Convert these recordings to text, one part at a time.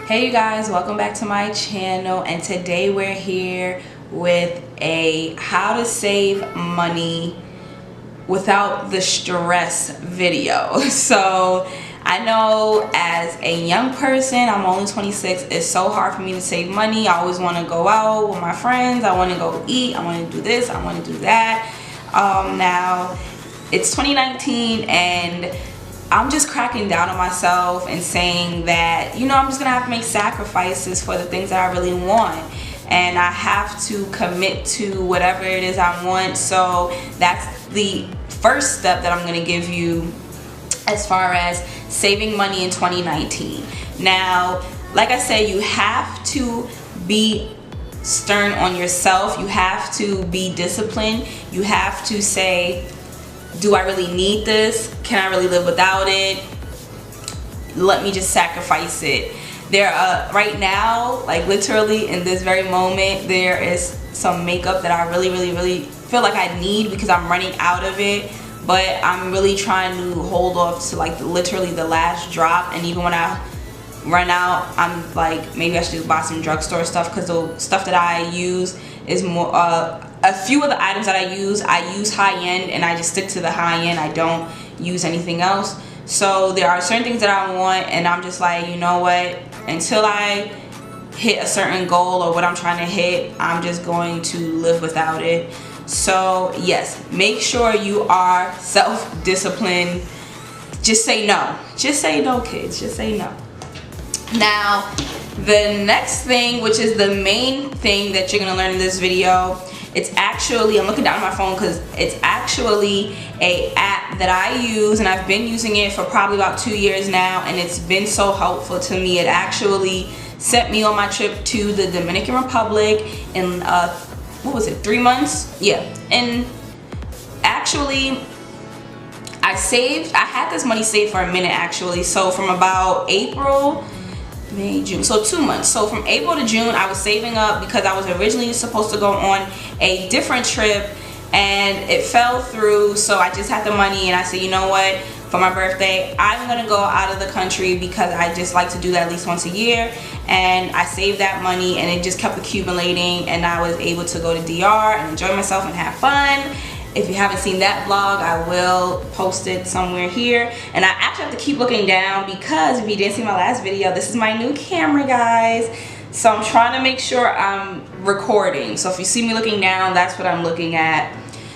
Hey you guys, welcome back to my channel, and today we're here with a how to save money without the stress video. So I know as a young person, I'm only 26, it's so hard for me to save money. I always want to go out with my friends, I want to go eat, I want to do this, I want to do that. Now it's 2019 and I'm just cracking down on myself and saying that, you know, I'm just gonna have to make sacrifices for the things that I really want, and I have to commit to whatever it is I want. So that's the first step that I'm gonna give you as far as saving money in 2019. Now, like I said, you have to be stern on yourself. You have to be disciplined. You have to say, do I really need this? Can I really live without it? Let me just sacrifice it. There right now, like literally in this very moment, there is some makeup that I really feel like I need because I'm running out of it, but I'm really trying to hold off to like literally the last drop. And even when I run out, I'm like, maybe I should just buy some drugstore stuff, because the stuff that I use is more a few of the items that I use high end, and I just stick to the high end. I don't use anything else. So there are certain things that I want, and I'm just like, you know what, until I hit a certain goal or what I'm trying to hit, I'm just going to live without it. So yes, make sure you are self-disciplined. Just say no. Just say no, kids. Just say no. Now, the next thing, which is the main thing that you're gonna learn in this video, it's actually, I'm looking down at my phone because it's actually a app that I use, and I've been using it for probably about 2 years now, and it's been so helpful to me. It actually sent me on my trip to the Dominican Republic in what was it, 3 months? Yeah. And actually I had this money saved for a minute actually. So from about April, May, June, so 2 months. So from April to June, I was saving up because I was originally supposed to go on a different trip and it fell through. So I just had the money, and I said, you know what, for my birthday, I'm gonna go out of the country because I just like to do that at least once a year. And I saved that money, and it just kept accumulating, and I was able to go to DR and enjoy myself and have fun. If you haven't seen that vlog, I will post it somewhere here. And I actually have to keep looking down because if you didn't see my last video, this is my new camera, guys. So I'm trying to make sure I'm recording. So if you see me looking down, that's what I'm looking at.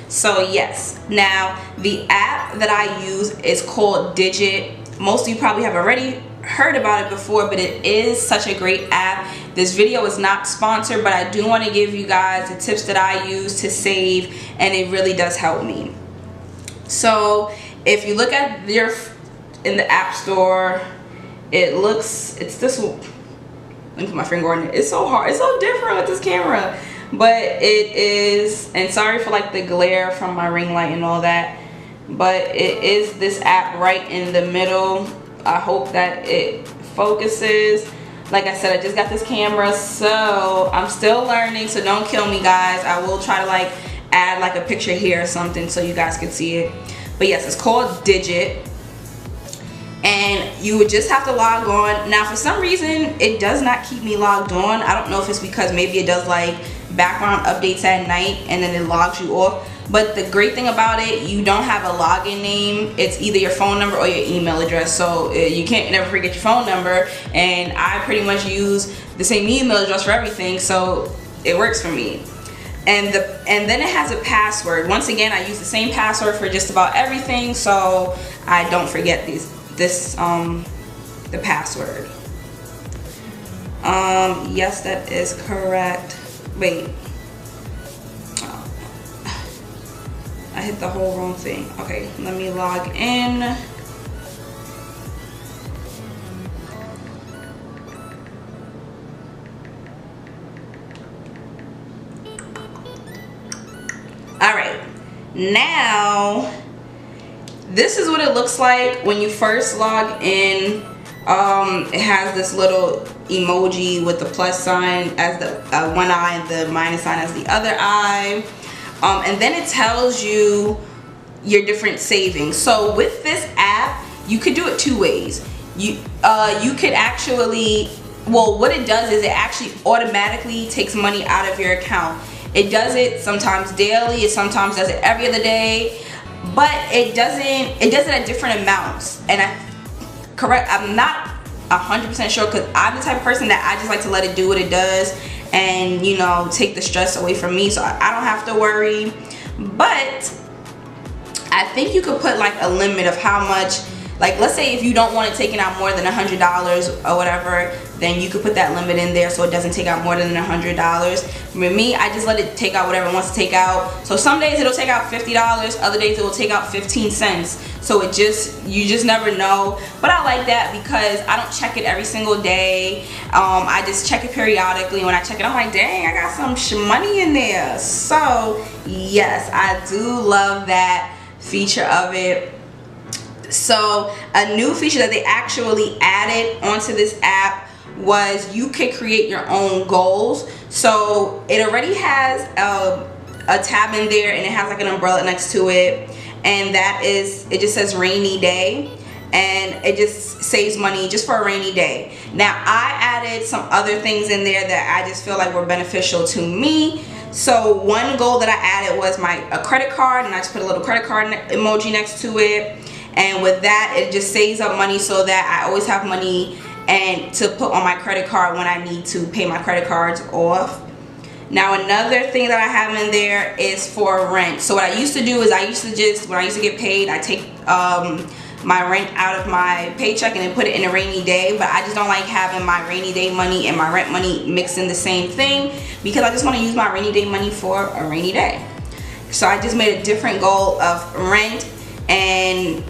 So yes, now the app that I use is called Digit. Most of you probably have already heard about it before, but it is such a great app. This video is not sponsored, but I do want to give you guys the tips that I use to save, and it really does help me. So if you look at in the app store, it's this one. Let me put my finger on it. It's so hard, it's so different with this camera, but it is, and sorry for like the glare from my ring light and all that, but it is this app right in the middle. I hope that it focuses. Like I said, I just got this camera, so I'm still learning, so don't kill me, guys. I will try to like add like a picture here or something so you guys can see it. But yes, it's called Digit, and you would just have to log on. Now for some reason it does not keep me logged on. I don't know if it's because maybe it does like background updates at night and then it logs you off. But the great thing about it, you don't have a login name. It's either your phone number or your email address. So you can't never forget your phone number. And I pretty much use the same email address for everything, so it works for me. And then it has a password. Once again, I use the same password for just about everything, so I don't forget the password. Yes, that is correct. Wait. I hit the whole wrong thing. Okay, let me log in. All right, now this is what it looks like when you first log in. It has this little emoji with the plus sign as the one eye and the minus sign as the other eye. And then it tells you your different savings. So with this app, you could do it two ways. You could actually well, what it does is it actually automatically takes money out of your account. It does it sometimes daily, it sometimes does it every other day, but it does it at different amounts. And I'm not 100% sure, because I'm the type of person that I just like to let it do what it does and, you know, take the stress away from me, so I don't have to worry. But I think you could put like a limit of how much, like let's say if you don't want it taking out more than $100 or whatever, then you could put that limit in there so it doesn't take out more than $100. For me, I just let it take out whatever it wants to take out. So some days it'll take out $50, other days it will take out 15 cents. So you just never know. But I like that because I don't check it every single day. I just check it periodically. When I check it, I'm like, dang, I got some money in there. So yes, I do love that feature of it. So a new feature that they actually added onto this app was you could create your own goals. So it already has a tab in there, and it has like an umbrella next to it, and that is, it just says rainy day, and it just saves money just for a rainy day. Now I added some other things in there that I just feel like were beneficial to me. So one goal that I added was a credit card, and I just put a little credit card emoji next to it. And with that, it just saves up money so that I always have money and to put on my credit card when I need to pay my credit cards off. Now another thing that I have in there is for rent. So what I used to do is when I used to get paid, I take my rent out of my paycheck and then put it in a rainy day. But I just don't like having my rainy day money and my rent money mixed in the same thing, because I just want to use my rainy day money for a rainy day. So I just made a different goal of rent, and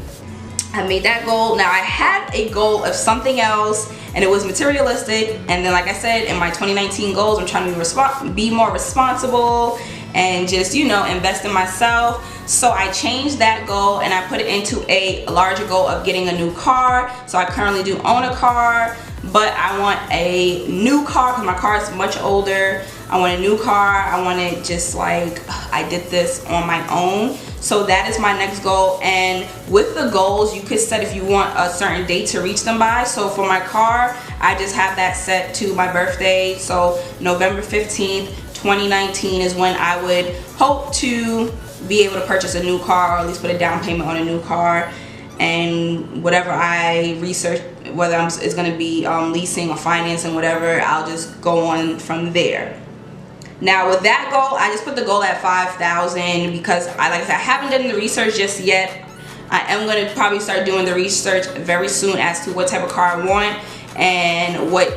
I made that goal. Now I had a goal of something else, and it was materialistic, and then like I said, in my 2019 goals, I'm trying to be more responsible and just, you know, invest in myself. So I changed that goal and I put it into a larger goal of getting a new car. So I currently do own a car, but I want a new car because my car is much older. I want a new car. I want it just like I did this on my own. So that is my next goal. And with the goals, you could set if you want a certain date to reach them by. So for my car, I just have that set to my birthday. So November 15th, 2019 is when I would hope to be able to purchase a new car, or at least put a down payment on a new car. And whatever I research, whether it's going to be leasing or financing, whatever, I'll just go on from there. Now with that goal, I just put the goal at 5,000 because like I said, I haven't done the research just yet. I am going to probably start doing the research very soon as to what type of car I want and which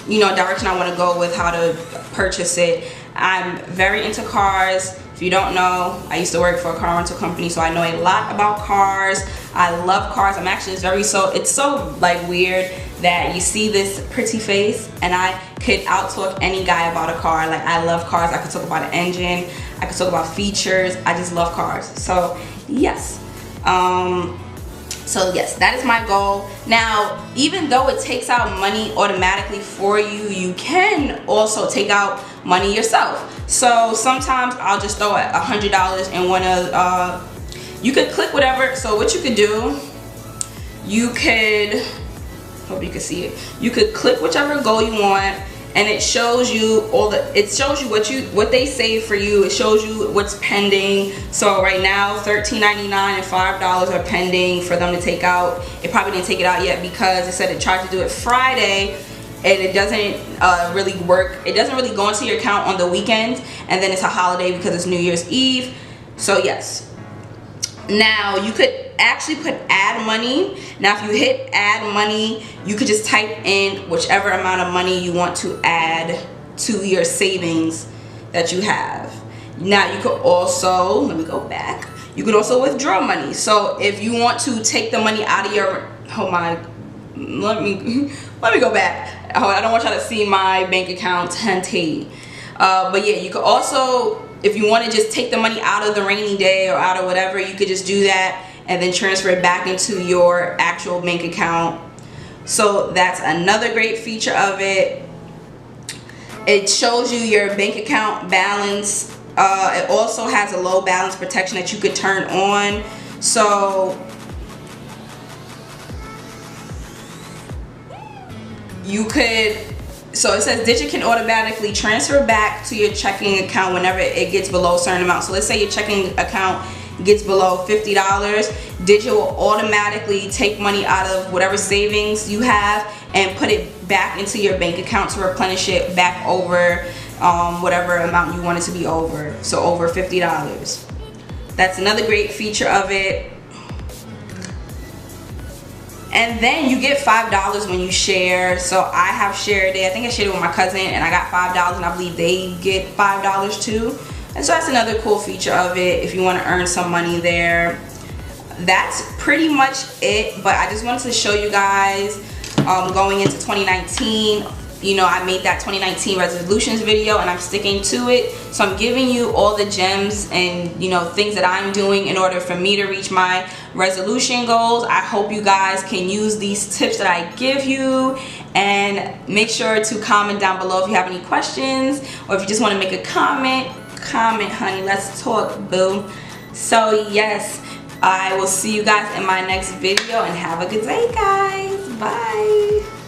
direction I want to go with how to purchase it. I'm very into cars. If you don't know, I used to work for a car rental company, so I know a lot about cars. I love cars. I'm actually it's so like weird that you see this pretty face and I could out-talk any guy about a car. Like, I love cars. I could talk about an engine. I could talk about features. I just love cars. So yes. So yes, that is my goal. Now, even though it takes out money automatically for you, you can also take out money yourself. So sometimes I'll just throw $100 in one of, you could click whatever. So what you could do, you could, hope you can see it. You could click whichever goal you want, and it shows you what they save for you. It shows you what's pending. So right now $13.99 and $5 are pending for them to take out. It probably didn't take it out yet because it said it tried to do it Friday, and it doesn't really work. It doesn't really go into your account on the weekend, and then it's a holiday because it's New Year's Eve. So yes. Now you could actually put add money. Now if you hit add money, you could just type in whichever amount of money you want to add to your savings that you have. Now you could also, let me go back, you could also withdraw money. So if you want to take the money out of your, let me go back. I don't want y'all to see my bank account but yeah, you could also, if you want to just take the money out of the rainy day or out of whatever, you could just do that and then transfer it back into your actual bank account. So that's another great feature of it. It shows you your bank account balance. It also has a low balance protection that you could turn on. So you could, so it says Digit can automatically transfer back to your checking account whenever it gets below a certain amount. So let's say your checking account gets below $50, Digit will automatically take money out of whatever savings you have and put it back into your bank account to replenish it back over whatever amount you want it to be over. So over $50. That's another great feature of it. And then you get $5 when you share. So I have shared it. I think I shared it with my cousin and I got $5, and I believe they get $5 too. And so that's another cool feature of it if you want to earn some money there. That's pretty much it, but I just wanted to show you guys going into 2019. You know, I made that 2019 resolutions video and I'm sticking to it. So I'm giving you all the gems and, you know, things that I'm doing in order for me to reach my resolution goals. I hope you guys can use these tips that I give you, and make sure to comment down below if you have any questions, or if you just want to make a comment, honey. Let's talk, boo. So yes, I will see you guys in my next video, and have a good day, guys. Bye.